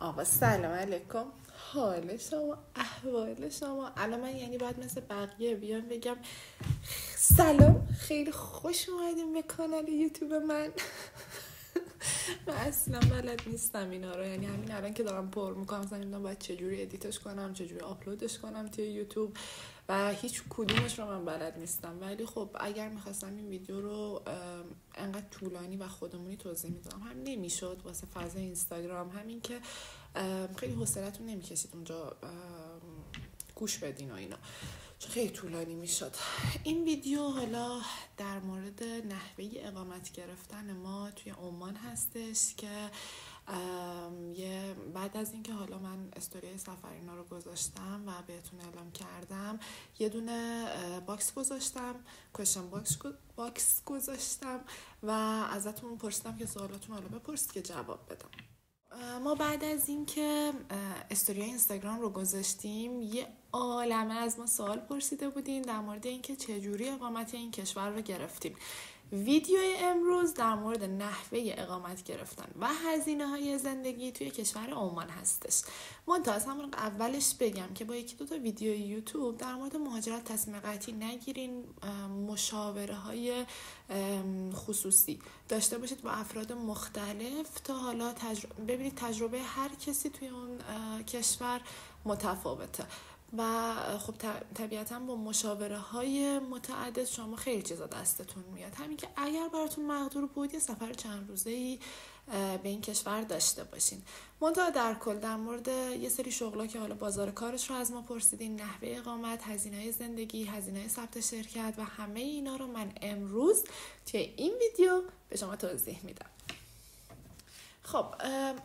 آقا سلام علیکم. حال شما، احوال شما. الان من یعنی باید مثل بقیه بیام بگم سلام، خیلی خوش اومدیم به کانال یوتیوب من. من اصلا بلد نیستم اینا رو، یعنی همین الان که دارم پر میکنم مثلا نمیدونم باید چجوری ادیتش کنم، چجوری آپلودش کنم توی یوتیوب و هیچ کدومش رو من بلد نیستم. ولی خب اگر میخواستم این ویدیو رو انقدر طولانی و خودمونی توضیح میدم هم نمیشد واسه فضای اینستاگرام، همین که خیلی حوصلتون نمیکشید اونجا گوش بدین و اینا، چون خیلی طولانی میشد. این ویدیو حالا در مورد نحوه اقامت گرفتن ما توی عمان هستش که بعد از اینکه حالا من استوری سفرینا رو گذاشتم و بهتون اعلام کردم، یه دونه باکس گذاشتم، کوشن باکس گذاشتم و ازتون پرسیدم که سوالاتون حالا بپرسید که جواب بدم. ما بعد از اینکه استوری اینستاگرام رو گذاشتیم یه عالمه از ما سوال پرسیده بودین در مورد اینکه چجوری اقامت این کشور رو گرفتیم. ویدیو امروز در مورد نحوه اقامت گرفتن و هزینه‌های زندگی توی کشور عمان هستش. من تا از همون اولش بگم که با یکی دو تا ویدیو یوتیوب در مورد مهاجرت تصمیم قطعی نگیرین، مشاوره های خصوصی داشته باشید با افراد مختلف تا حالا ببینید تجربه هر کسی توی اون کشور متفاوته و خب طبیعتاً با مشاوره های متعدد شما خیلی چیزا دستتون میاد. همین که اگر براتون مقدور بود یه سفر چند روزه‌ای به این کشور داشته باشین. منتها در کل در مورد یه سری شغلا که حالا بازار کارش رو از ما پرسیدین، نحوه اقامت، هزینه زندگی، هزینه ثبت شرکت و همه اینا رو من امروز توی این ویدیو به شما توضیح میدم. خب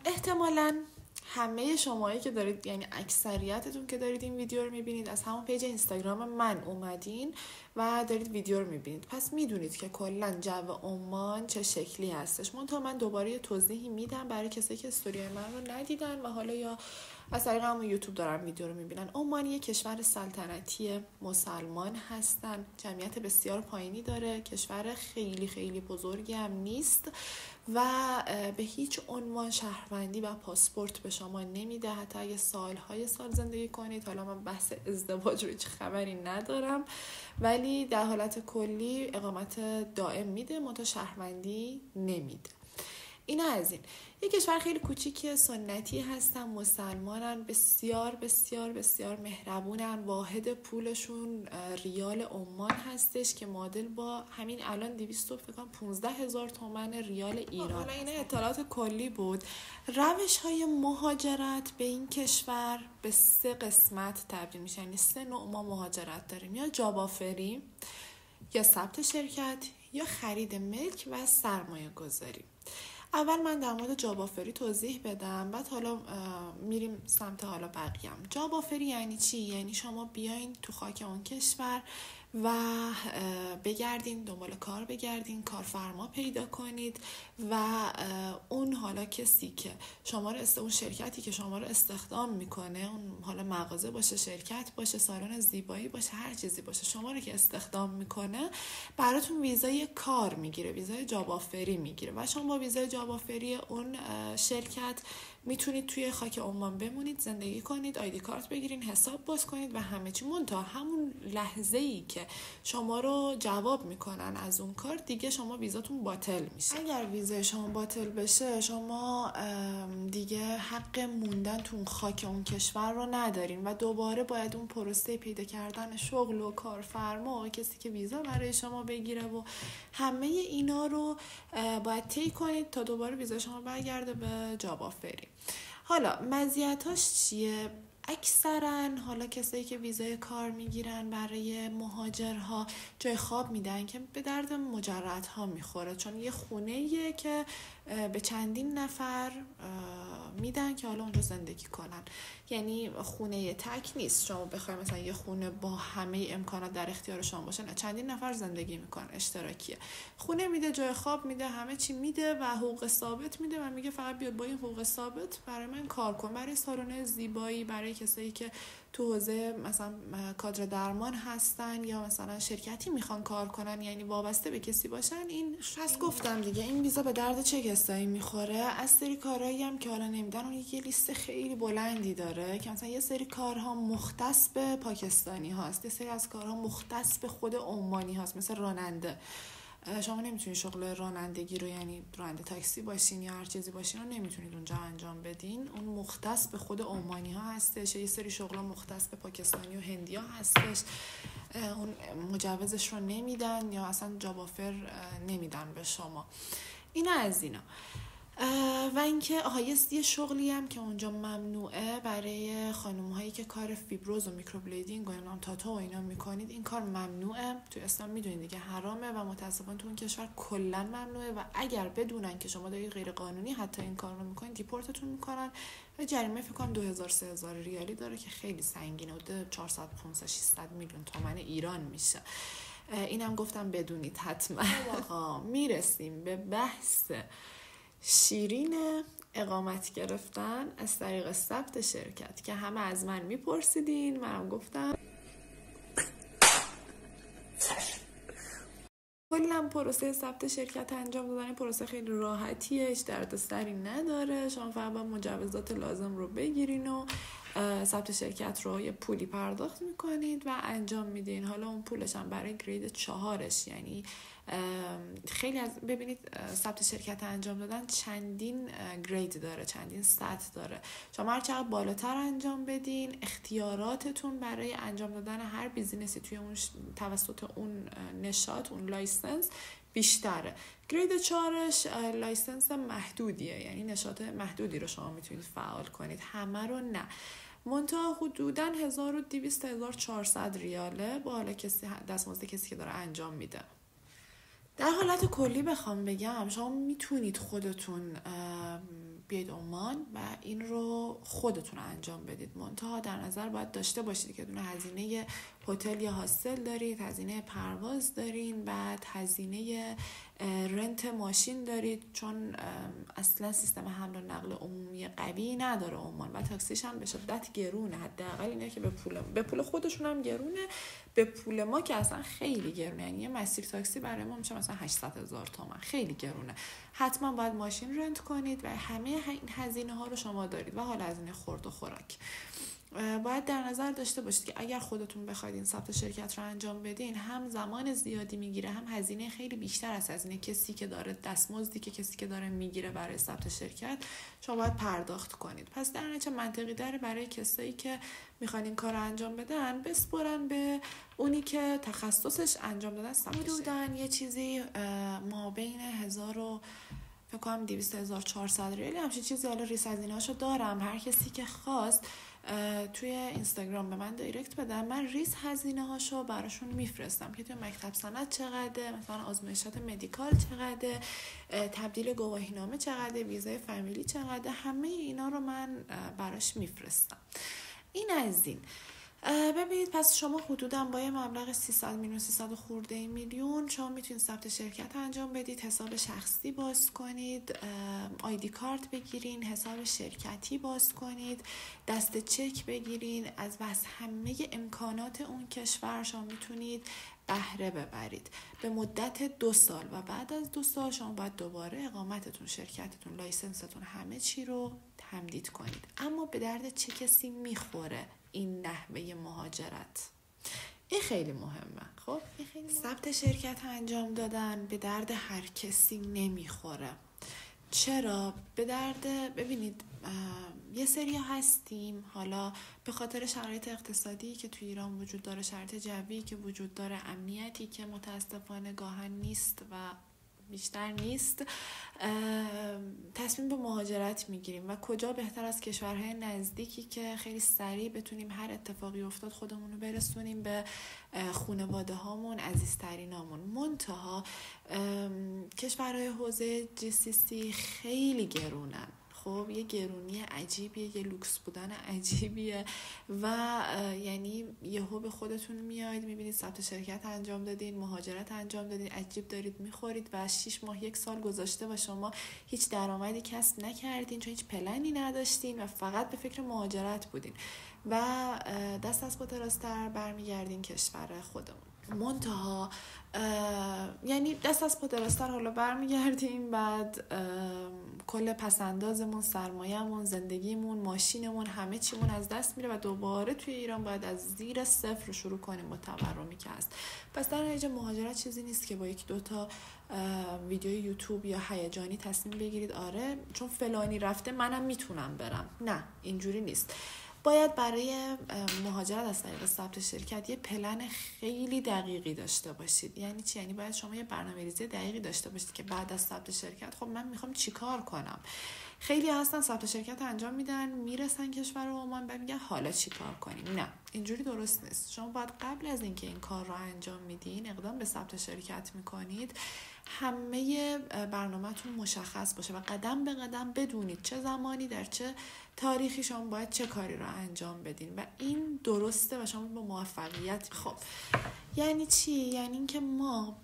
احتمالاً همه شمایی که دارید، یعنی اکثریتتون که دارید این ویدیو رو میبینید از همون پیج اینستاگرام من اومدین و دارید ویدیو رو میبینید، پس میدونید که کلا جو عمان چه شکلی هستش. من دوباره یه توضیحی میدم برای کسایی که استوری من رو ندیدن و حالا یا از طریق همون یوتیوب دارن ویدیو رو میبینن. عمان یه کشور سلطنتی مسلمان هستن، جمعیت بسیار پایینی داره، کشور خیلی خیلی بزرگی هم نیست و به هیچ عنوان شهروندی و پاسپورت به شما نمیده حتی اگه سالهای سال زندگی کنید. حالا من بحث ازدواج رو هیچ خبری ندارم، ولی در حالت کلی اقامت دائم میده، منتها شهروندی نمیده. اینا از این. یک کشور خیلی کوچیکه، سنتی هستن، مسلمانن، بسیار بسیار بسیار مهربونن. واحد پولشون ریال عمان هستش که معادل با همین الان 215,000 تومان ریال ایران. حالا اینا اطلاعات کلی بود. روش های مهاجرت به این کشور به 3 قسمت تبدیل میشن، یعنی 3 نوع ما مهاجرت داریم: یا جاب آفری، یا ثبت شرکت، یا خرید ملک و سرمایه گذاری. اول من در مورد جاب آفری توضیح بدم، بعد حالا میریم سمت حالا بقیه‌ام. جاب آفری یعنی چی؟ یعنی شما بیاین تو خاک اون کشور و بگردین دنبال کار، بگردین کارفرما پیدا کنید و اون حالا کسی که شما رو اون شرکتی که شما رو استخدام میکنه، اون حالا مغازه باشه، شرکت باشه، سالن زیبایی باشه، هر چیزی باشه، شما رو که استخدام میکنه براتون ویزای کار میگیره، ویزای جاب آفری میگیره و شما با ویزای جاب آفری اون شرکت میتونید توی خاک عمان بمونید، زندگی کنید، آیدی کارت بگیرین، حساب باز کنید و همه چی. منتها همون لحظه‌ای که شما رو جواب میکنن از اون کار دیگه شما ویزاتون باطل میشه. اگر ویزای شما باطل بشه شما دیگه حق موندن تو خاک اون کشور رو ندارین و دوباره باید اون پروسه پیدا کردن شغل و کارفرما و کسی که ویزا برای شما بگیره و همه اینا رو باید طی کنید تا دوباره ویزا شما برگرده به جاب آفری. حالا مزیتاش چیه؟ اکثرا حالا کسایی که ویزای کار میگیرن برای مهاجرها جای خواب میدن که به درد مجردها میخوره، چون یه خونه‌ایه که به چندین نفر میدن که حالا اونجا زندگی کنن. یعنی خونه تک نیست شما بخواید مثلا یه خونه با همه امکانات در اختیار شما باشه، نه، چندین نفر زندگی میکنن، اشتراکیه. خونه میده، جای خواب میده، همه چی میده و حقوق ثابت میده و میگه فقط بیاد با این حقوق ثابت برای من کار کن، برای سالن زیبایی، برای کسایی که تو حوزه مثلا کادر درمان هستن یا مثلا شرکتی میخوان کار کنن، یعنی وابسته به کسی باشن، این پس گفتم دیگه این ویزا به درد چه کسایی میخوره. از سری کارهایی هم که حالا نمیدن، اون یه لیست خیلی بلندی داره که مثلا یه سری کارها مختص به پاکستانی هاست، یه سری از کارها مختص به خود عمانی هاست، مثل راننده. شما نمیتونید شغل رانندگی رو، یعنی راننده تاکسی باشین یا هر چیزی باشین، رو نمیتونید اونجا انجام بدین، اون مختص به خود عمانی ها هستش. یه سری شغل مختص به پاکستانی و هندی ها هستش، اون مجوزش رو نمیدن یا اصلا جاب آفر نمیدن به شما. اینا از اینا. و اینکه یه شغلی هم که اونجا ممنوعه برای خانم هایی که کار فیبروز و میکروبلیدینگ و تاتو و اینا میکنید، این کار ممنوعه. تو اسلام میدونید دیگه حرامه و متاسفانه تو اون کشور کلا ممنوعه و اگر بدونن که شما دارید غیر قانونی حتی این کار رو میکنید، دیپورتتون میکنن و جریمه فکر کنم 2000-3000 ریالی داره که خیلی سنگینه، و 400-500-600 میلیون تومان ایران میشه. اینم گفتم بدونید حتما. آقا میرسیم به بحث شیرین اقامت گرفتن از طریق ثبت شرکت که همه از من میپرسیدین. منم گفتم کلا پروسه ثبت شرکت انجام دادن پروسه خیلی راحتیه، هیچ دردسری نداره. شما فقط با مجوزات لازم رو بگیرین و ثبت شرکت رو یه پولی پرداخت میکنید و انجام میدین. حالا اون پولش هم برای گرید 4، یعنی خیلی از ببینید ثبت شرکت انجام دادن چندین گرید داره، چندین سطح داره. شما هر چقدر بالاتر انجام بدین، اختیاراتتون برای انجام دادن هر بیزینسی توی اون توسط اون نشاط، اون لایسنس بیشتره. گرید 4 لایسنس محدودیه، یعنی نشاط محدودی رو شما میتونید فعال کنید، همه رو نه. منتها حدوداً 1200 تا 1400 ریاله با حالا کسی دستمزد کسی که داره انجام میده. در حالت کلی بخوام بگم، شما میتونید خودتون بیاید عمان و این رو خودتون انجام بدید. منتها در نظر باید داشته باشید که دونه هزینه هتل یا هاستل دارید، هزینه پرواز دارین، بعد هزینه رنت ماشین دارید، چون اصلا سیستم حمل و نقل عمومی قوی نداره عمان و تاکسیش هم به شدت گرونه. حداقل اینه که به پول خودشون هم گرونه، به پول ما که اصلا خیلی گرونه. یعنی یه مسیر تاکسی برای ما میشه مثلا 800,000 تومان، خیلی گرونه. حتما باید ماشین رنت کنید و همه این هزینه ها رو شما دارید و حالا هزینه خورد و خوراک باید در نظر داشته باشید که اگر خودتون بخواید این ثبت شرکت رو انجام بدین، هم زمان زیادی میگیره، هم هزینه خیلی بیشتر از هزینه کسی که داره دستمزدی که کسی که داره میگیره برای ثبت شرکت شما باید پرداخت کنید. پس در نتیجه منطقی داره برای کسایی که میخوان این کار رو انجام بدن بسپرن به اونی که تخصصش انجام دادن ثبت شرکت. یه چیزی ما بین 200-1400 ریالی همچین چیزی، حالا ریس هزینه‌اشو دارم، هر کسی که خواست توی اینستاگرام به من دایرکت بدن، من ریس هزینه‌هاشو براشون میفرستم که توی مکتب سند چقدره، مثلا آزمایشات مدیکال چقدره، تبدیل گواهینامه چقدره، ویزای فامیلی چقدره، همه اینا رو من براش میفرستم. این از این. ببینید پس شما حدوداً با یه مبلغ 300 میلیون 300 خورده میلیون شما میتونید ثبت شرکت انجام بدید، حساب شخصی باز کنید، آیدی کارت بگیرین، حساب شرکتی باز کنید، دست چک بگیرین، از همه امکانات اون کشور شما میتونید بهره ببرید به مدت 2 سال و بعد از 2 سال شما باید دوباره اقامتتون، شرکتتون، لایسنستون، همه چی رو تمدید کنید. اما به درد چه کسی میخوره این نحوه مهاجرت؟ این خیلی مهمه. خب ثبت شرکت انجام دادن به درد هر کسی نمیخوره. چرا؟ به درد ببینید یه سری هستیم حالا به خاطر شرایط اقتصادی که توی ایران وجود داره، شرایط جوی که وجود داره، امنیتی که متاسفانه گاهن نیست و بیشتر نیست، تصمیم به مهاجرت میگیریم و کجا بهتر از کشورهای نزدیکی که خیلی سریع بتونیم هر اتفاقی افتاد خودمون رو برسونیم به خانواده هامون، عزیزترینامون. منتها کشورهای حوزه GCC خیلی گرونن. خب یه گرونی عجیبیه، یه لوکس بودن عجیبیه و یعنی یهو به خودتون میایید میبینید ثبت شرکت انجام دادین، مهاجرت انجام دادین، عجیب دارید میخورید و 6 ماه 1 سال گذشته و شما هیچ درآمدی کسب نکردین چون هیچ پلنی نداشتین و فقط به فکر مهاجرت بودین و دست از پا درازتر برمیگردین کشور خودمون. منتها یعنی دست از پا درازتر حالا برمیگردیم، بعد کل پسندازمون، سرمایه‌مون، زندگیمون، ماشینمون، همه چیمون از دست میره و دوباره توی ایران باید از زیر صفر شروع کنیم با تورمی که هست. پس در نتیجه مهاجرت چیزی نیست که با 1-2 تا ویدیو یوتیوب یا هیجانی تصمیم بگیرید آره چون فلانی رفته منم میتونم برم. نه، اینجوری نیست. باید برای مهاجرت از طریق ثبت شرکت یه پلن خیلی دقیقی داشته باشید. یعنی چی؟ یعنی باید شما یه برنامه‌ریزی دقیقی داشته باشید که بعد از ثبت شرکت خب من میخوام چیکار کنم. خیلی هستن ثبت شرکت انجام میدن، میرسن کشور عمان بعد میگن حالا چیکار کنیم. نه، اینجوری درست نیست. شما باید قبل از اینکه این کار رو انجام میدین، اقدام به ثبت شرکت میکنید، همه برنامه‌تون مشخص باشه و قدم به قدم بدونید چه زمانی در چه تاریخی شما باید چه کاری رو انجام بدین و این درسته و شما با موفقیت. خب یعنی چی؟ یعنی اینکه ما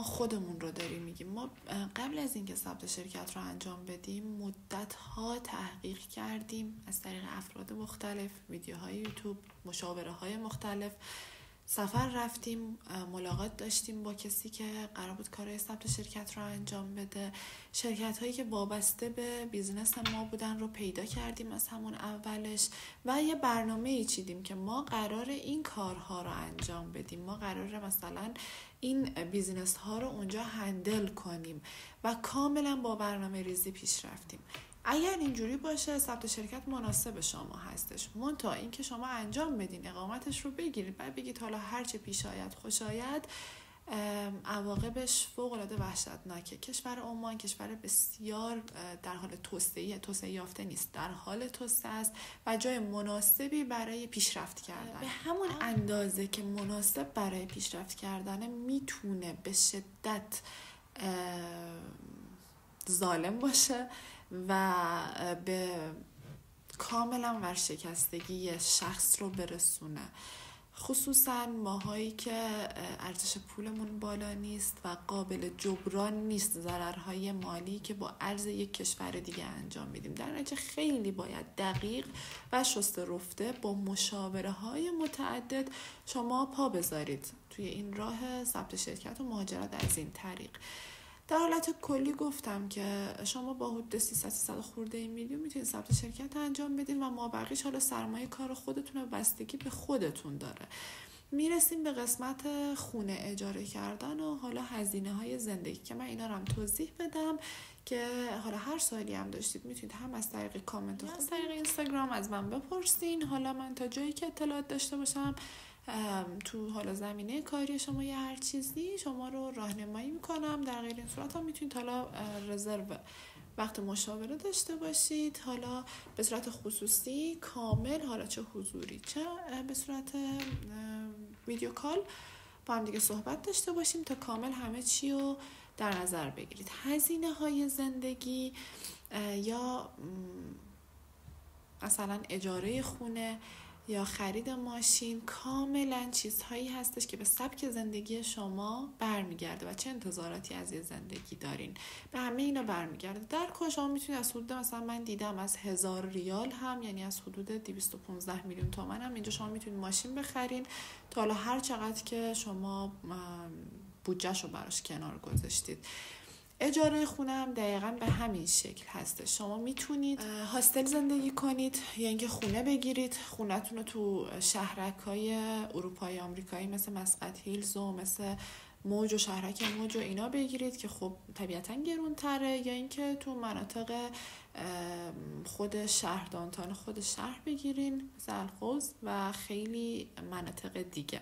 خودمون رو داریم میگیم. ما قبل از اینکه ثبت شرکت رو انجام بدیم مدت‌ها تحقیق کردیم از طریق افراد مختلف، ویدیوهای یوتیوب، مشاوره های مختلف، سفر رفتیم، ملاقات داشتیم با کسی که قرار بود کارهای ثبت شرکت رو انجام بده، شرکت هایی که وابسته به بیزنس ما بودن رو پیدا کردیم از همون اولش و یه برنامه‌ای چیدیم که ما قرار این کارها رو انجام بدیم، ما قراره مثلا این بیزنس ها رو اونجا هندل کنیم و کاملا با برنامه ریزی پیش رفتیم. اگر اینجوری باشه ثبت شرکت مناسب شما هستش. منتها این که شما انجام بدین، اقامتش رو بگیرید، بعد بگید حالا هر چه پیش آید خوش آید، عواقبش فوق العاده وحشتناکه. کشور عمان کشور بسیار در حال توسعه یافته نیست، در حال توسعه است و جای مناسبی برای پیشرفت کردن. به همون اندازه که مناسب برای پیشرفت کردن میتونه به شدت ظالم باشه و به کاملا ورشکستگی شخص رو برسونه، خصوصا ماهایی که ارزش پولمون بالا نیست و قابل جبران نیست ضررهای مالی که با ارز یک کشور دیگه انجام میدیم. در نتیجه خیلی باید دقیق و شسته رفته با مشاوره های متعدد شما پا بذارید توی این راه ثبت شرکت و مهاجرت از این طریق. در حالت کلی گفتم که شما با حدود 300 خورده میلیون میتونید ثبت شرکت انجام بدین و مابقیش حالا سرمایه کار خودتون و بستگی به خودتون داره. میرسیم به قسمت خونه اجاره کردن و حالا هزینه های زندگی که من اینا رو هم توضیح بدم که حالا هر سوالی هم داشتید میتونید هم از طریق کامنت یا از طریق اینستاگرام از من بپرسین. حالا من تا جایی که اطلاعات داشته باشم تو حالا زمینه کاری شما یا هر چیزی شما رو راهنمایی میکنم. در غیر این صورت هم میتونید حالا رزرو وقت مشاوره داشته باشید، حالا به صورت خصوصی کامل، حالا چه حضوری چه به صورت ویدیو کال با هم دیگه صحبت داشته باشیم تا کامل همه چی رو در نظر بگیرید. هزینه های زندگی یا مثلا اجاره خونه یا خرید ماشین کاملا چیزهایی هستش که به سبک زندگی شما برمیگرده و چه انتظاراتی از یه زندگی دارین، به همه اینا برمیگرده. در کل شما میتونید از حدود مثلا من دیدم از 1000 ریال هم، یعنی از حدود 215 میلیون تومان هم اینجا شما میتونید ماشین بخرین تا حالا هر چقدر که شما بودجه‌شو براش کنار گذاشتید. اجاره خونه هم دقیقاً به همین شکل هستش. شما میتونید هاستل زندگی کنید یا اینکه خونه بگیرید، خونه‌تون رو تو شهرک‌های اروپایی آمریکایی مثل مسقط هیلز و مثل موج و شهرک موج و اینا بگیرید که خب طبیعتاً گرون‌تره، یا اینکه تو مناطق خود شهر دانتان خود شهر بگیرین مثل القدس و خیلی مناطق دیگه.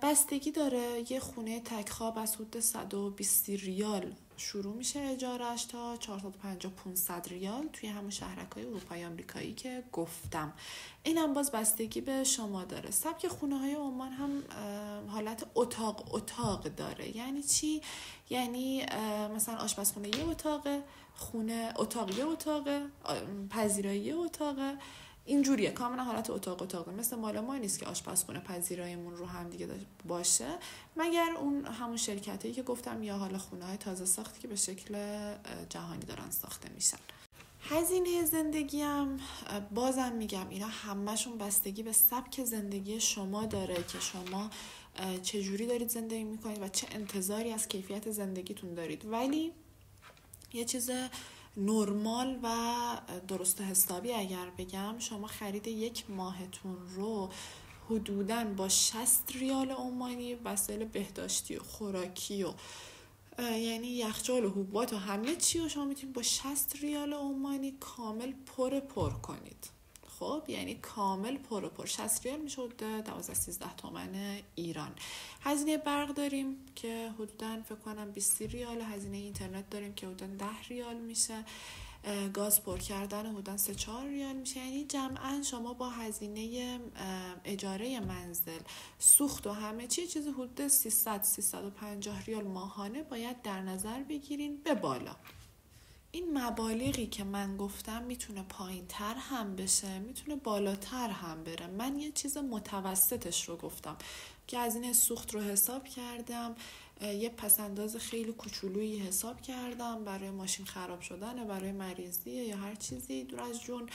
بستگی داره. یه خونه تک خواب از حدود 120 ریال شروع میشه اجارش تا 450-500 ریال توی همون شهرک‌های اروپایی آمریکایی که گفتم. اینم باز بستگی به شما داره. سبک خونه‌های عمان هم حالت اتاق داره. یعنی چی؟ یعنی مثلا آشپزخونه یه اتاقه، خونه اتاقه، پذیرایی اتاقه، اینجوریه کاملا حالت اتاقه، مثل مال ما نیست که آشپزخونه پذیراییمون رو هم دیگه باشه، مگر اون همون شرکتایی که گفتم یا حالا خونه‌های تازه ساختی که به شکل جهانی دارن ساخته میشن. هزینه زندگیم بازم میگم اینا همه‌شون بستگی به سبک زندگی شما داره که شما چجوری دارید زندگی میکنید و چه انتظاری از کیفیت زندگیتون دارید، ولی یه چیز نرمال و درست حسابی اگر بگم، شما خرید یک ماهتون رو حدوداً با 60 ریال عمانی وسایل بهداشتی و خوراکی و یعنی یخچال و حبوبات و همه چی رو شما میتونید با 60 ریال عمانی کامل پر کنید. خب یعنی کامل پر 60 ریال میشه 12-13 تومن ایران. هزینه برق داریم که حدوداً فکر کنم 20 ریال، هزینه اینترنت داریم که حدوداً 10 ریال میشه، گاز پر کردن حدوداً 3-4 ریال میشه، یعنی جمعاً شما با هزینه اجاره منزل، سوخت و همه چیزی حدود 300-350 ریال ماهانه باید در نظر بگیرین به بالا. این مبالغی که من گفتم میتونه پایین تر هم بشه، میتونه بالاتر هم بره. من یه چیز متوسطش رو گفتم که از این سوخت رو حساب کردم، یه پسنداز خیلی کوچولویی حساب کردم برای ماشین خراب شدن، برای مریضی یا هر چیزی دور از جون،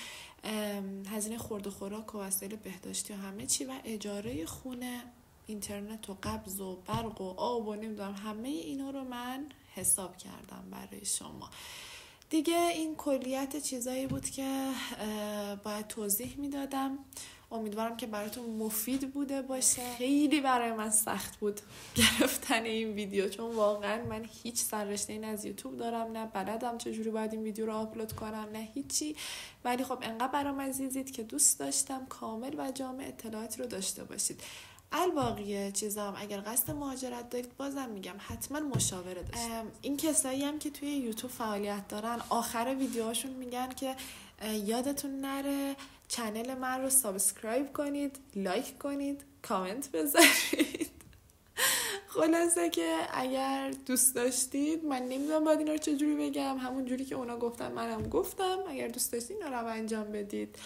هزینه خورد و خوراک و وسایل بهداشتی و همه چی و اجاره خونه، اینترنت و قبض و برق و آب و نمیدونم همه اینا رو من حساب کردم برای شما. دیگه این کلیت چیزایی بود که باید توضیح میدادم. امیدوارم که براتون مفید بوده باشه. خیلی برای من سخت بود گرفتن این ویدیو، چون واقعا من هیچ سررشته‌ای نه از یوتیوب دارم، نه بلدم چجوری باید این ویدیو رو آپلود کنم، نه هیچی، ولی خب انقدر برام عزیزید که دوست داشتم کامل و جامع اطلاعاتی رو داشته باشید. الباقی چیزام اگر قصد مهاجرت دارید بازم میگم حتما مشاوره داشته باشید. این کسایی هم که توی یوتیوب فعالیت دارن آخر ویدیوهاشون میگن که یادتون نره چنل من رو سابسکرایب کنید، لایک کنید، کامنت بذارید. خلاصه که اگر دوست داشتید، من نمیدونم باید اینا رو چجوری بگم، همون جوری که اونا گفتن منم گفتم، اگر دوست داشتید اینا رو انجام بدید.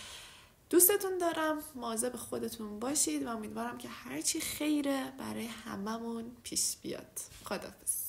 دوستتون دارم، مواظب خودتون باشید و امیدوارم که هرچی خیره برای هممون پیش بیاد. خداحافظ.